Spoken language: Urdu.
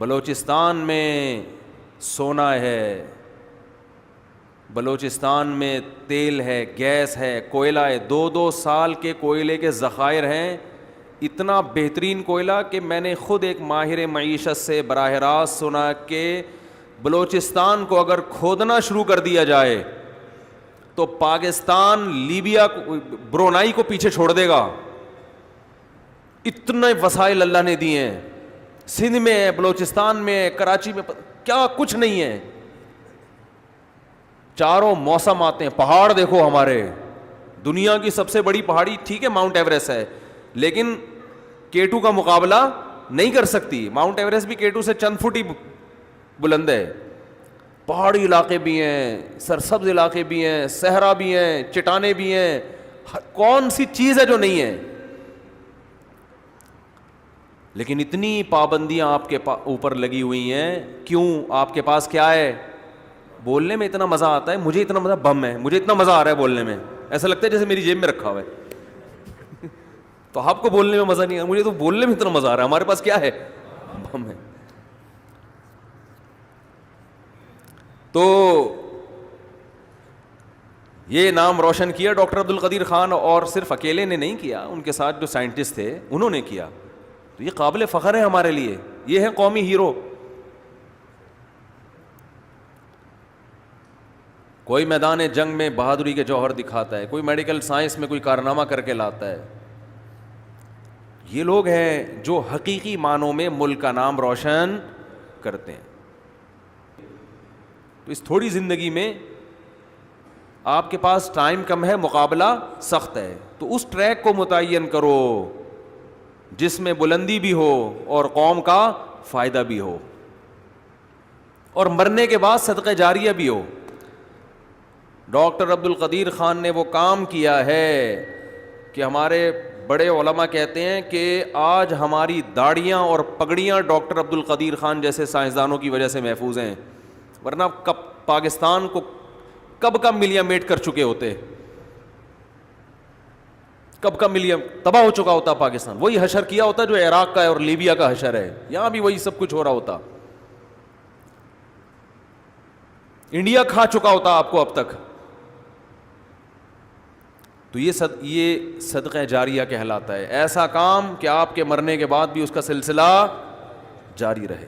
بلوچستان میں سونا ہے، بلوچستان میں تیل ہے، گیس ہے، کوئلہ ہے، 2 سال کے کوئلے کے ذخائر ہیں، اتنا بہترین کوئلہ کہ میں نے خود ایک ماہر معیشت سے براہ راست سنا کہ بلوچستان کو اگر کھودنا شروع کر دیا جائے تو پاکستان لیبیا برونائی کو پیچھے چھوڑ دے گا. اتنے وسائل اللہ نے دیے ہیں. سندھ میں ہے، بلوچستان میں ہے، کراچی میں، کیا کچھ نہیں ہے. چاروں موسم آتے ہیں. پہاڑ دیکھو ہمارے، دنیا کی سب سے بڑی پہاڑی ٹھیک ہے ماؤنٹ ایوریسٹ ہے، لیکن K2 کا مقابلہ نہیں کر سکتی. ماؤنٹ ایوریسٹ بھی K2 سے چند فٹ ہی بلند ہے. پہاڑی علاقے بھی ہیں، سرسبز علاقے بھی ہیں، صحرا بھی ہیں، چٹانیں بھی ہیں. کون سی چیز ہے جو نہیں ہے؟ لیکن اتنی پابندیاں آپ کے اوپر لگی ہوئی ہیں. کیوں؟ آپ کے پاس کیا ہے؟ بولنے میں اتنا مزہ آتا ہے. مجھے اتنا مزہ، بم ہے، مجھے اتنا مزہ آ رہا ہے بولنے میں، ایسا لگتا ہے جیسے میری جیب میں رکھا ہوا ہے. تو آپ کو بولنے میں مزہ نہیں آ رہا، مجھے تو بولنے میں اتنا مزہ آ رہا ہے. ہمارے پاس کیا ہے؟ بم ہے. تو یہ نام روشن کیا ڈاکٹر عبد القدیر خان، اور صرف اکیلے نے نہیں کیا، ان کے ساتھ جو سائنٹسٹ تھے انہوں نے کیا. تو یہ قابل فخر ہے ہمارے لیے. یہ ہے قومی ہیرو. کوئی میدان جنگ میں بہادری کے جوہر دکھاتا ہے، کوئی میڈیکل سائنس میں کوئی کارنامہ کر کے لاتا ہے. یہ لوگ ہیں جو حقیقی معنوں میں ملک کا نام روشن کرتے ہیں. تو اس تھوڑی زندگی میں آپ کے پاس ٹائم کم ہے، مقابلہ سخت ہے، تو اس ٹریک کو متعین کرو جس میں بلندی بھی ہو اور قوم کا فائدہ بھی ہو اور مرنے کے بعد صدقہ جاریہ بھی ہو. ڈاکٹر عبد القدیر خان نے وہ کام کیا ہے کہ ہمارے بڑے علماء کہتے ہیں کہ آج ہماری داڑیاں اور پگڑیاں ڈاکٹر عبد القدیر خان جیسے سائنسدانوں کی وجہ سے محفوظ ہیں، ورنہ پاکستان کو کب کا ملیا میٹ کر چکے ہوتے، کب کا ملیا تباہ ہو چکا ہوتا پاکستان. وہی حشر کیا ہوتا جو عراق کا ہے اور لیبیا کا حشر ہے. یہاں بھی وہی سب کچھ ہو رہا ہوتا. انڈیا کھا چکا ہوتا آپ کو اب تک. تو یہ صدقہ جاریہ کہلاتا ہے. ایسا کام کہ آپ کے مرنے کے بعد بھی اس کا سلسلہ جاری رہے.